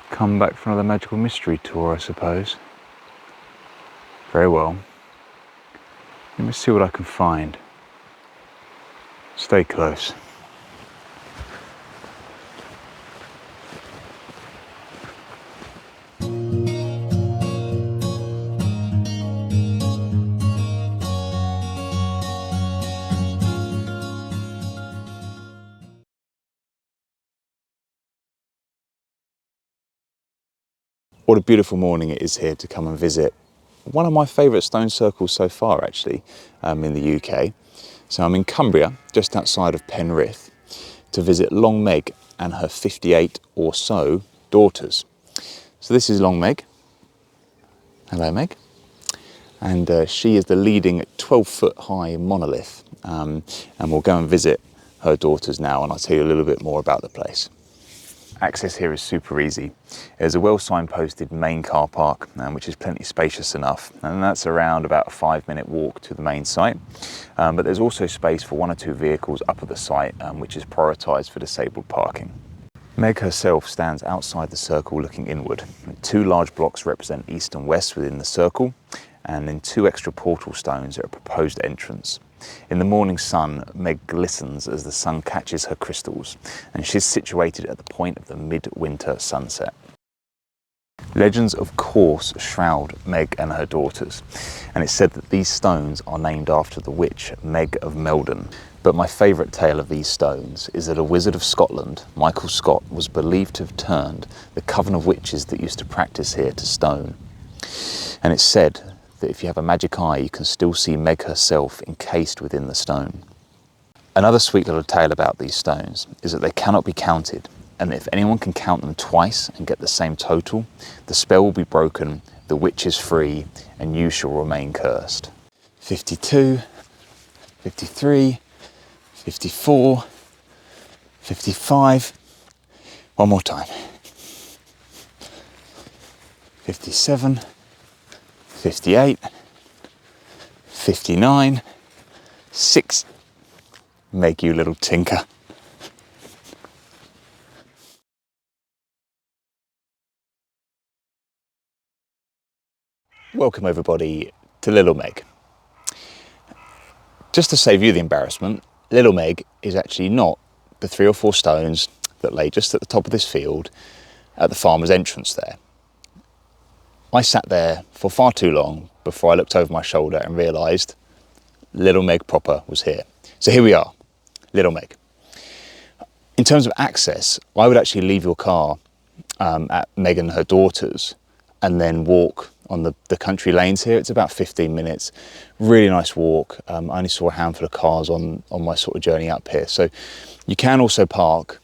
come back for another magical mystery tour, I suppose. Very well. Let me see what I can find. Stay close. What a beautiful morning it is here to come and visit one of my favourite stone circles so far, actually, in the UK. So I'm in Cumbria, just outside of Penrith, to visit Long Meg and her 58 or so daughters. So this is Long Meg. Hello, Meg. And she is the leading 12-foot high monolith. And we'll go and visit her daughters now, and I'll tell you a little bit more about the place. Access here is super easy. There's a well signposted main car park, which is plenty spacious enough, and that's around about a 5-minute walk to the main site. But there's also space for 1 or 2 vehicles up at the site, which is prioritised for disabled parking. Meg herself stands outside the circle looking inward. 2 large blocks represent east and west within the circle, and then 2 extra portal stones at a proposed entrance. In the morning sun, Meg glistens as the sun catches her crystals, and she's situated at the point of the mid-winter sunset. Legends of course shroud Meg and her daughters, and it's said that these stones are named after the witch Meg of Meldon. But my favourite tale of these stones is that a wizard of Scotland, Michael Scott, was believed to have turned the coven of witches that used to practice here to stone. And it's said that if you have a magic eye, you can still see Meg herself encased within the stone. Another sweet little tale about these stones is that they cannot be counted, and if anyone can count them twice and get the same total, the spell will be broken, the witch is free, and you shall remain cursed. 52, 53, 54, 55, one more time. 57, 58, 59, 6. Meg, you little tinker. Welcome everybody to Little Meg. Just to save you the embarrassment, Little Meg is actually not the 3 or 4 stones that lay just at the top of this field at the farmer's entrance there. I sat there for far too long before I looked over my shoulder and realised Little Meg proper was here. So here we are, Little Meg. In terms of access, I would actually leave your car at Meg and her daughters and then walk on the country lanes here. It's about 15 minutes, really nice walk. I only saw a handful of cars on my sort of journey up here. So you can also park.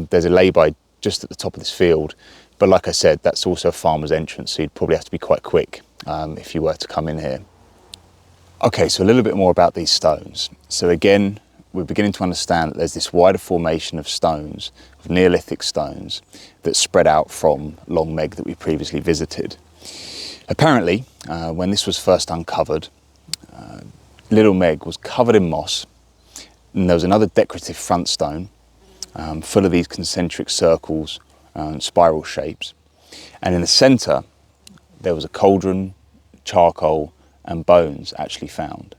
There's a lay-by just at the top of this field. But like I said, that's also a farmer's entrance, so you'd probably have to be quite quick if you were to come in here. Okay, so a little bit more about these stones. So again, we're beginning to understand that there's this wider formation of stones, of Neolithic stones, that spread out from Long Meg that we previously visited. Apparently, when this was first uncovered, Little Meg was covered in moss, and there was another decorative front stone full of these concentric circles and spiral shapes, and in the centre there was a cauldron, charcoal and bones actually found.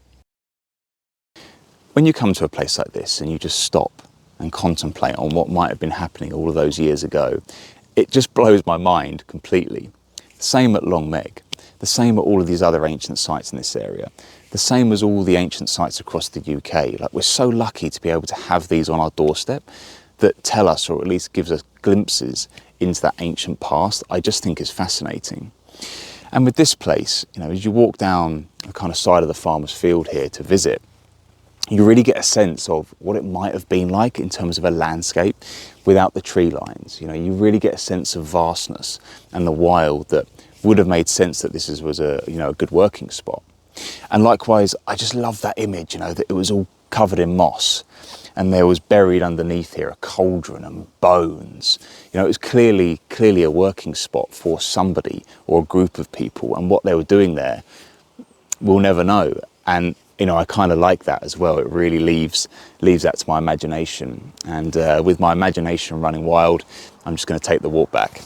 When you come to a place like this and you just stop and contemplate on what might have been happening all of those years ago, it just blows my mind completely. The same at Long Meg, the same at all of these other ancient sites in this area, the same as all the ancient sites across the UK. Like, we're so lucky to be able to have these on our doorstep that tell us, or at least gives us glimpses into that ancient past. I just think is fascinating. And with this place, you know, as you walk down the kind of side of the farmer's field here to visit, you really get a sense of what it might have been like in terms of a landscape without the tree lines. You know, you really get a sense of vastness and the wild that would have made sense that this was a good working spot. And likewise, I just love that image, you know, that it was all covered in moss and there was buried underneath here a cauldron and bones. You know, it was clearly a working spot for somebody or a group of people, and what they were doing there, we'll never know. And you know, I kind of like that as well. It really leaves that to my imagination. And with my imagination running wild, I'm just going to take the walk back.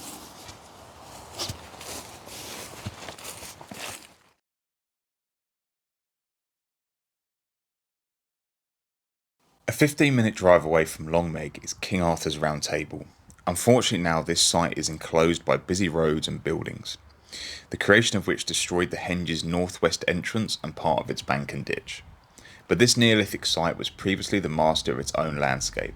A 15-minute drive away from Longmeg is King Arthur's Round Table. Unfortunately now this site is enclosed by busy roads and buildings, the creation of which destroyed the Henge's northwest entrance and part of its bank and ditch. But this Neolithic site was previously the master of its own landscape.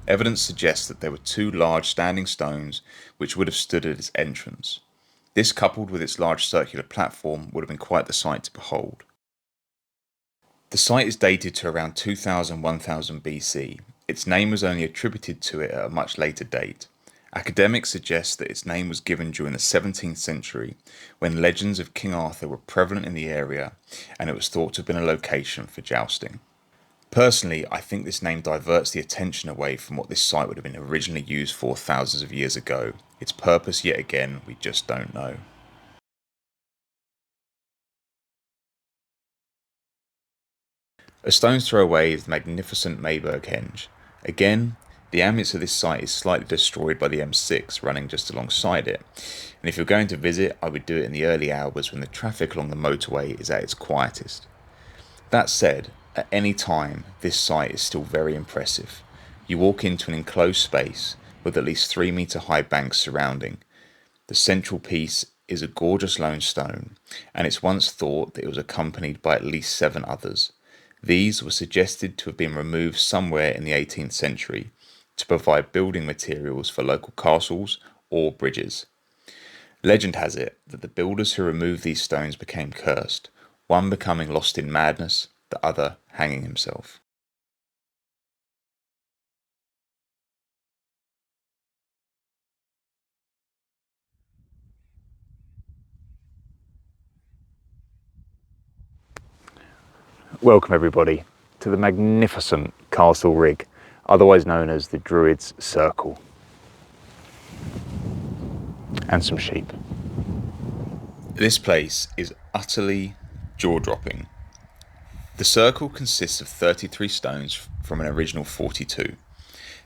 Evidence suggests that there were two large standing stones which would have stood at its entrance. This, coupled with its large circular platform, would have been quite the sight to behold. The site is dated to around 2000-1000 BC. Its name was only attributed to it at a much later date. Academics suggest that its name was given during the 17th century, when legends of King Arthur were prevalent in the area, and it was thought to have been a location for jousting. Personally, I think this name diverts the attention away from what this site would have been originally used for thousands of years ago. Its purpose, yet again, we just don't know. A stone's throw away is the magnificent Mayburgh Henge. Again, the ambience of this site is slightly destroyed by the M6 running just alongside it, and if you're going to visit, I would do it in the early hours when the traffic along the motorway is at its quietest. That said, at any time, this site is still very impressive. You walk into an enclosed space with at least 3-metre high banks surrounding. The central piece is a gorgeous lone stone, and it's once thought that it was accompanied by at least 7 others. These were suggested to have been removed somewhere in the 18th century to provide building materials for local castles or bridges. Legend has it that the builders who removed these stones became cursed, one becoming lost in madness, the other hanging himself. Welcome everybody to the magnificent Castlerigg, otherwise known as the Druids' Circle, and some sheep. This place is utterly jaw-dropping. The circle consists of 33 stones from an original 42,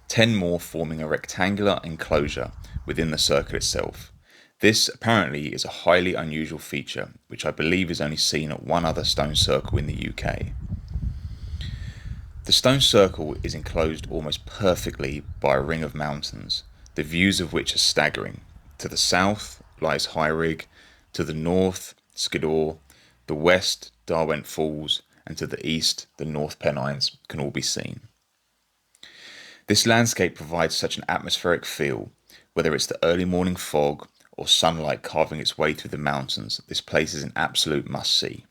10 more forming a rectangular enclosure within the circle itself. This apparently is a highly unusual feature, which I believe is only seen at one other stone circle in the UK. The stone circle is enclosed almost perfectly by a ring of mountains, the views of which are staggering. To the south lies Birkrigg, to the north Skiddaw, the west Derwent Falls, and to the east the North Pennines can all be seen. This landscape provides such an atmospheric feel, whether it's the early morning fog or sunlight carving its way through the mountains. This place is an absolute must-see.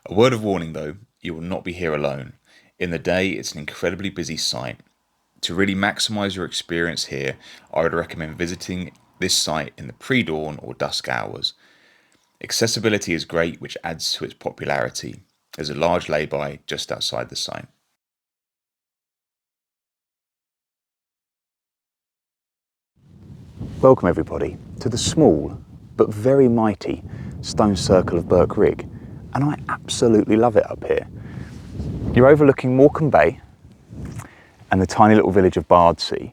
A word of warning though, you will not be here alone. In the day, it's an incredibly busy site. To really maximise your experience here, I would recommend visiting this site in the pre-dawn or dusk hours. Accessibility is great, which adds to its popularity. There's a large lay-by just outside the site. Welcome everybody to the small but very mighty stone circle of Birkrigg, and I absolutely love it up here. You're overlooking Morecambe Bay and the tiny little village of Bardsea,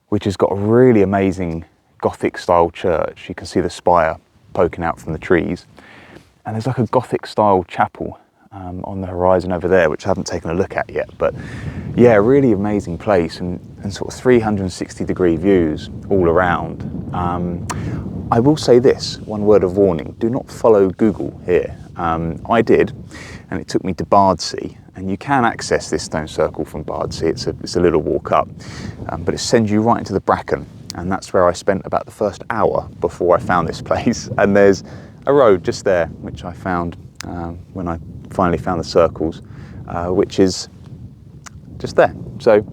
which has got a really amazing Gothic style church. You can see the spire poking out from the trees, and there's like a Gothic style chapel on the horizon over there, which I haven't taken a look at yet, but yeah, really amazing place, and sort of 360-degree views all around. I will say this, one word of warning, do not follow Google here. I did, and it took me to Bardsea, and you can access this stone circle from Bardsea. It's a little walk up, but it sends you right into the bracken, and that's where I spent about the first hour before I found this place. And there's a road just there, which I found when I finally found the circles, which is just there. So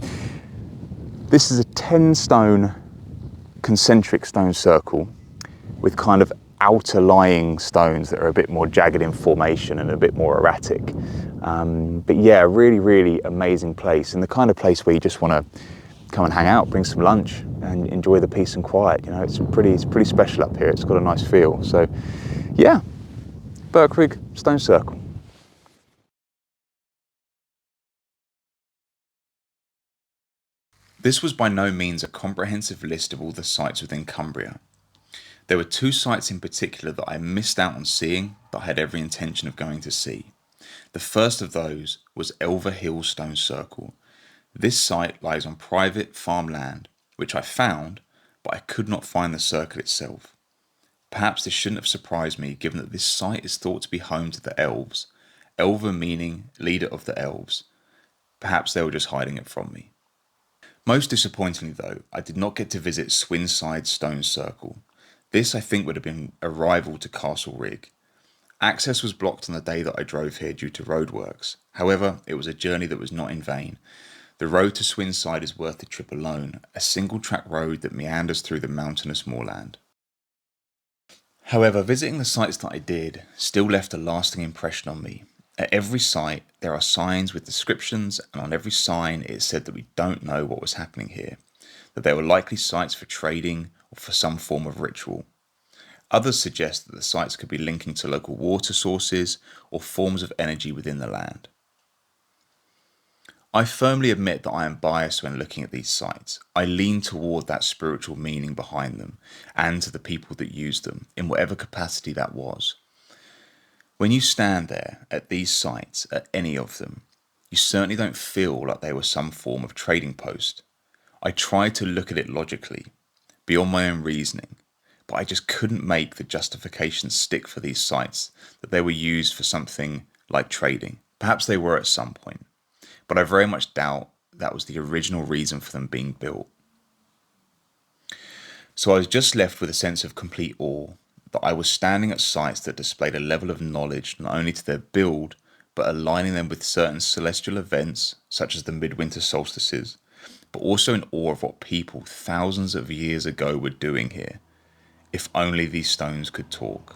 this is a 10-stone concentric stone circle with kind of outer lying stones that are a bit more jagged in formation and a bit more erratic. But yeah, really, really amazing place, and the kind of place where you just want to come and hang out, bring some lunch and enjoy the peace and quiet. You know, it's pretty special up here. It's got a nice feel. So yeah, Birkrigg Stone Circle. This was by no means a comprehensive list of all the sites within Cumbria. There were 2 sites in particular that I missed out on seeing that I had every intention of going to see. The first of those was Elver Hill Stone Circle. This site lies on private farmland, which I found, but I could not find the circle itself. Perhaps this shouldn't have surprised me, given that this site is thought to be home to the elves, Elva meaning leader of the elves. Perhaps they were just hiding it from me. Most disappointingly though, I did not get to visit Swinside Stone Circle. This I think would have been a rival to Castlerigg. Access was blocked on the day that I drove here due to roadworks. However, it was a journey that was not in vain. The road to Swinside is worth the trip alone, a single track road that meanders through the mountainous moorland. However, visiting the sites that I did still left a lasting impression on me. At every site, there are signs with descriptions, and on every sign it said that we don't know what was happening here, that they were likely sites for trading or for some form of ritual. Others suggest that the sites could be linking to local water sources or forms of energy within the land. I firmly admit that I am biased when looking at these sites. I lean toward that spiritual meaning behind them and to the people that used them, in whatever capacity that was. When you stand there at these sites, at any of them, you certainly don't feel like they were some form of trading post. I tried to look at it logically, beyond my own reasoning, but I just couldn't make the justification stick for these sites that they were used for something like trading. Perhaps they were at some point, but I very much doubt that was the original reason for them being built. So I was just left with a sense of complete awe that I was standing at sites that displayed a level of knowledge not only to their build, but aligning them with certain celestial events, such as the midwinter solstices, but also in awe of what people thousands of years ago were doing here. If only these stones could talk.